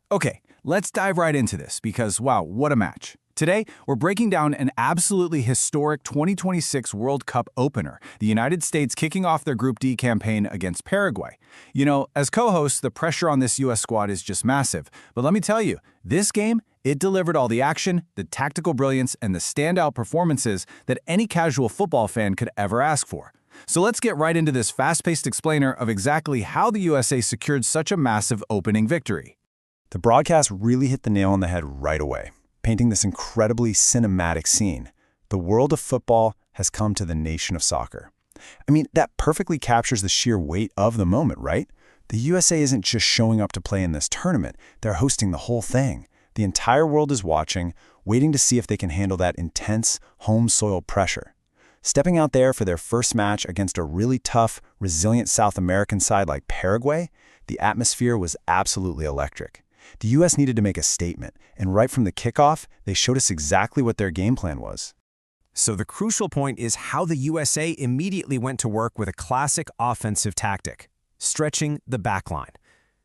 Okay, let's dive right into this because, wow, what a match. Today, we're breaking down an absolutely historic 2026 World Cup opener, the United States kicking off their Group D campaign against Paraguay. You know, as co-host, the pressure on this U.S. squad is just massive. But let me tell you, this game, it delivered all the action, the tactical brilliance, and the standout performances that any casual football fan could ever ask for. So let's get right into this fast-paced explainer of exactly how the USA secured such a massive opening victory. The broadcast really hit the nail on the head right away, painting this incredibly cinematic scene. The world of football has come to the nation of soccer. I mean, that perfectly captures the sheer weight of the moment, right? The USA isn't just showing up to play in this tournament, they're hosting the whole thing. The entire world is watching, waiting to see if they can handle that intense, home-soil pressure. Stepping out there for their first match against a really tough, resilient South American side like Paraguay, the atmosphere was absolutely electric. The U.S. needed to make a statement, and right from the kickoff, they showed us exactly what their game plan was. So the crucial point is how the USA immediately went to work with a classic offensive tactic, stretching the backline.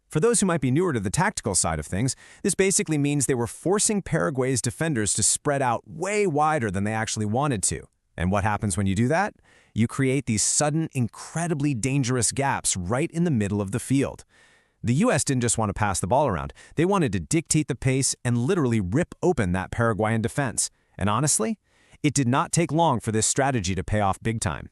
For those who might be newer to the tactical side of things, this basically means they were forcing Paraguay's defenders to spread out way wider than they actually wanted to. And what happens when you do that? You create these sudden, incredibly dangerous gaps right in the middle of the field. The U.S. didn't just want to pass the ball around. They wanted to dictate the pace and literally rip open that Paraguayan defense. And honestly, it did not take long for this strategy to pay off big time.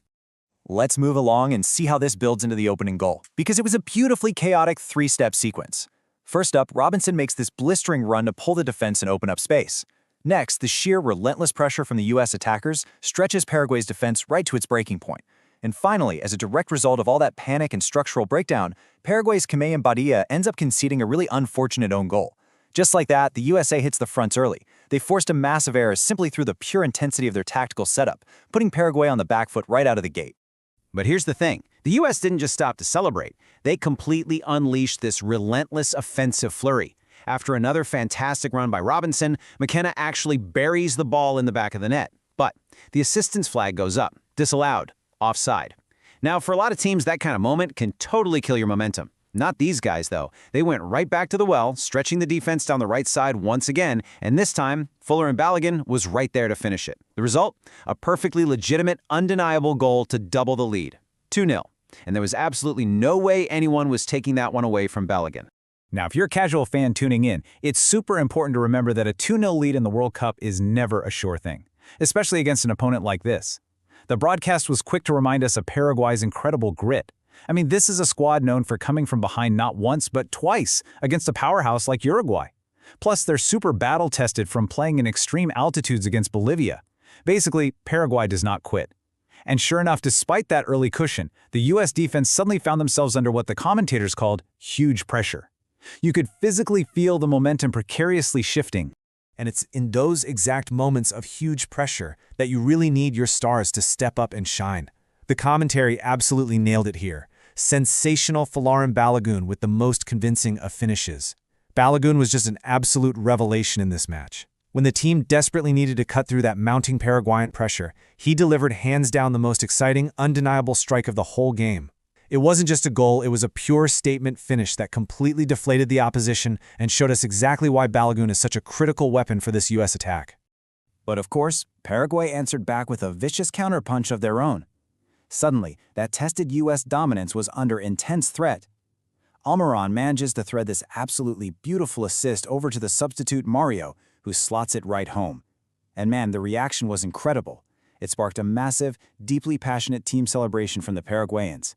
Let's move along and see how this builds into the opening goal, because it was a beautifully chaotic three-step sequence. First up, Robinson makes this blistering run to pull the defense and open up space. Next, the sheer relentless pressure from the U.S. attackers stretches Paraguay's defense right to its breaking point. And finally, as a direct result of all that panic and structural breakdown, Paraguay's Kamei Badia ends up conceding a really unfortunate own goal. Just like that, the USA hits the fronts early. They forced a massive error simply through the pure intensity of their tactical setup, putting Paraguay on the back foot right out of the gate. But here's the thing. The U.S. didn't just stop to celebrate. They completely unleashed this relentless offensive flurry. After another fantastic run by Robinson, McKenna actually buries the ball in the back of the net. But the assistance flag goes up, disallowed, offside. Now, for a lot of teams, that kind of moment can totally kill your momentum. Not these guys, though. They went right back to the well, stretching the defense down the right side once again, and this time, Fuller and Balogun was right there to finish it. The result? A perfectly legitimate, undeniable goal to double the lead. 2-0. And there was absolutely no way anyone was taking that one away from Balogun. Now, if you're a casual fan tuning in, it's super important to remember that a 2-0 lead in the World Cup is never a sure thing, especially against an opponent like this. The broadcast was quick to remind us of Paraguay's incredible grit. I mean, this is a squad known for coming from behind not once, but twice against a powerhouse like Uruguay. Plus, they're super battle-tested from playing in extreme altitudes against Bolivia. Basically, Paraguay does not quit. And sure enough, despite that early cushion, the U.S. defense suddenly found themselves under what the commentators called huge pressure. You could physically feel the momentum precariously shifting. And it's in those exact moments of huge pressure that you really need your stars to step up and shine. The commentary absolutely nailed it here. Sensational Fuller and Balogun with the most convincing of finishes. Balogun was just an absolute revelation in this match. When the team desperately needed to cut through that mounting Paraguayan pressure, he delivered hands down the most exciting, undeniable strike of the whole game. It wasn't just a goal, it was a pure statement finish that completely deflated the opposition and showed us exactly why Balogun is such a critical weapon for this U.S. attack. But of course, Paraguay answered back with a vicious counterpunch of their own. Suddenly, that tested U.S. dominance was under intense threat. Almiron manages to thread this absolutely beautiful assist over to the substitute Mario, who slots it right home. And man, the reaction was incredible. It sparked a massive, deeply passionate team celebration from the Paraguayans.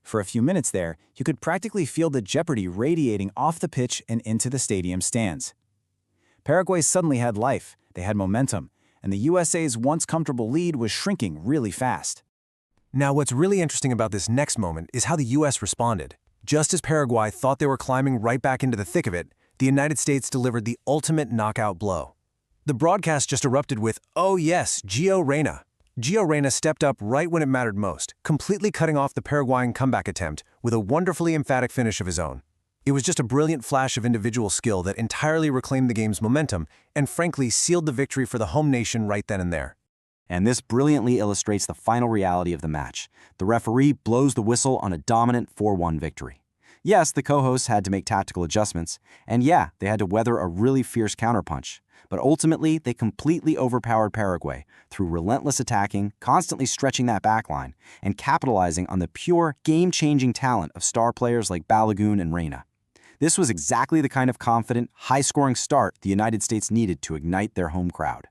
For a few minutes there, you could practically feel the jeopardy radiating off the pitch and into the stadium stands. Paraguay suddenly had life, they had momentum, and the USA's once comfortable lead was shrinking really fast. Now, what's really interesting about this next moment is how the U.S. responded. Just as Paraguay thought they were climbing right back into the thick of it, the United States delivered the ultimate knockout blow. The broadcast just erupted with, "Oh yes, Gio Reyna." Gio Reyna stepped up right when it mattered most, completely cutting off the Paraguayan comeback attempt with a wonderfully emphatic finish of his own. It was just a brilliant flash of individual skill that entirely reclaimed the game's momentum and frankly sealed the victory for the home nation right then and there. And this brilliantly illustrates the final reality of the match. The referee blows the whistle on a dominant 4-1 victory. Yes, the co-hosts had to make tactical adjustments, and yeah, they had to weather a really fierce counterpunch. But ultimately, they completely overpowered Paraguay through relentless attacking, constantly stretching that backline, and capitalizing on the pure, game-changing talent of star players like Balogun and Reina. This was exactly the kind of confident, high-scoring start the United States needed to ignite their home crowd.